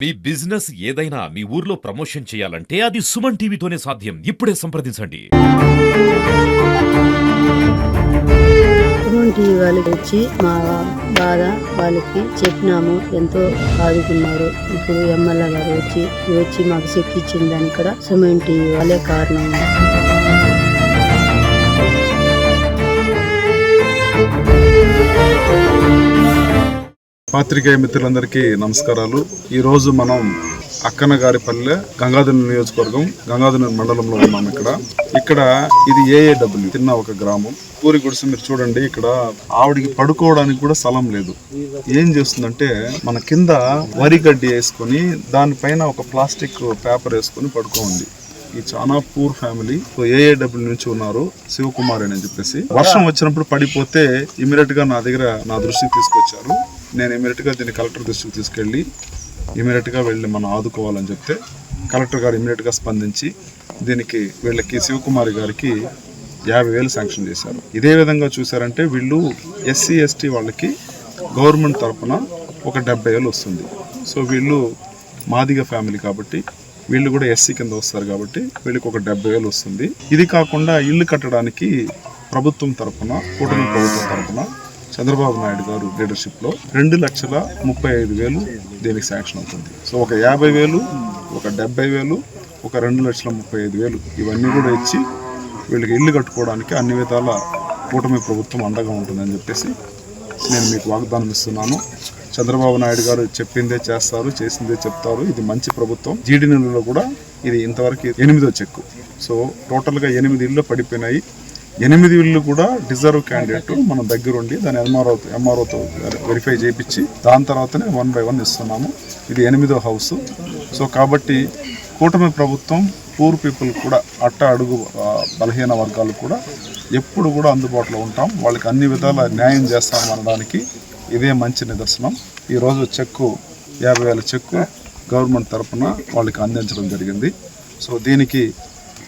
మీ business ఏదైనా మీ ఊర్లో promotion చేయాలంటే అది సుమన్ టీవీతోనే సాధ్యం. ఇప్పుడే సంప్రదించండి. సుమన్ టీవీ వాళ్ళకి వచ్చి మా బాధ వాళ్ళకి చెప్పినాము, ఎంతో ఆదుకున్నారు. ఇప్పుడు ఎమ్మెల్యే గారు వచ్చి మాకు చెక్ ఇచ్చిన దానికి కూడా సుమన్ టీవీ వాళ్ళే కారణం. పాత్రికేయ మిత్రులందరికీ నమస్కారాలు. ఈ రోజు మనం అక్కనగారిపల్లె గంగాధర నియోజకవర్గం గంగాధర మండలంలో ఉన్నాం. ఇక్కడ ఇది ఏఏడబ్ల్యూ తిన్న ఒక గ్రామం. పూరి గుడిసె మీరు చూడండి. ఇక్కడ ఆవిడికి పడుకోవడానికి కూడా స్థలం లేదు. ఏం చేస్తుందంటే మన కింద వరి గడ్డి వేసుకొని దానిపైన ఒక ప్లాస్టిక్ పేపర్ వేసుకొని పడుకోండి. ఈ చాలా పూర్ ఫ్యామిలీ. ఏఏడబ్ల్యూ నుంచి ఉన్నారు, శివకుమార్ అని చెప్పేసి. వర్షం వచ్చినప్పుడు పడిపోతే ఇమీడియట్ గా నా దృష్టికి తీసుకొచ్చారు. నేను ఇమీడియట్ గా దీన్ని కలెక్టర్ దృష్టికి తీసుకెళ్ళి ఇమీడియట్ గా వెళ్ళి మనం ఆదుకోవాలని చెప్తే కలెక్టర్ గారు ఇమీడియట్ గా స్పందించి దీనికి వీళ్ళకి శివకుమారి గారికి 50,000 శాంక్షన్ చేశారు. ఇదే విధంగా చూసారంటే వీళ్ళు ఎస్సీ ఎస్టీ వాళ్ళకి గవర్నమెంట్ తరఫున ఒక 70,000 వస్తుంది. సో వీళ్ళు మాదిగ ఫ్యామిలీ కాబట్టి వీళ్ళు కూడా ఎస్సీ కింద వస్తారు కాబట్టి వీళ్ళకి ఒక 70,000 వస్తుంది. ఇది కాకుండా ఇల్లు కట్టడానికి ప్రభుత్వం తరఫున, కూటమి ప్రభుత్వం తరఫున చంద్రబాబు నాయుడు గారు లీడర్షిప్లో 2,35,000 దీనికి శాంక్షన్ అవుతుంది. సో ఒక 50,000, ఒక 70,000, ఒక 2,35,000 ఇవన్నీ కూడా ఇచ్చి వీళ్ళకి ఇల్లు కట్టుకోవడానికి అన్ని విధాల కూటమి ప్రభుత్వం అండగా ఉంటుందని చెప్పేసి నేను మీకు వాగ్దానం ఇస్తున్నాను. చంద్రబాబు నాయుడు గారు చెప్పిందే చేస్తారు, చేసిందే చెప్తారు. ఇది మంచి ప్రభుత్వం. జీడి నెలలో కూడా ఇది ఇంతవరకు 8వ చెక్కు. సో టోటల్గా 8 ఇళ్ళు పడిపోయినాయి. 8 ఇళ్ళు కూడా డిజర్వ్ క్యాండిడేట్ మన దగ్గరుండి దాన్ని ఎంఆర్ఓతో వెరిఫై చేయించి దాని తర్వాతనే 1 by 1 ఇస్తున్నాము. ఇది 8వ హౌస్. సో కాబట్టి కూటమి ప్రభుత్వం పూర్ పీపుల్ కూడా అడుగు బలహీన వర్గాలు కూడా ఎప్పుడు కూడా అందుబాటులో ఉంటాం. వాళ్ళకి అన్ని విధాల న్యాయం చేస్తాం అనడానికి ఇదే మంచి నిదర్శనం. ఈరోజు 50,000 చెక్కు గవర్నమెంట్ తరఫున వాళ్ళకి అందించడం జరిగింది. సో దీనికి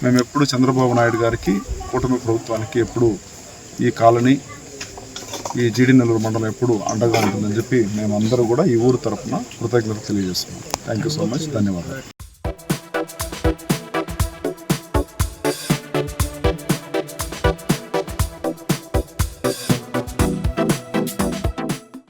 మేము ఎప్పుడు చంద్రబాబు నాయుడు గారికి, కూటమి ప్రభుత్వానికి ఎప్పుడు ఈ కాలనీ, ఈ జీడి నెల్లూరు మండలం ఎప్పుడు అండగా ఉంటుందని చెప్పి మేమందరూ కూడా ఈ ఊరు తరఫున కృతజ్ఞతలు తెలియజేస్తున్నాం. Thank you so much. ధన్యవాదాలు.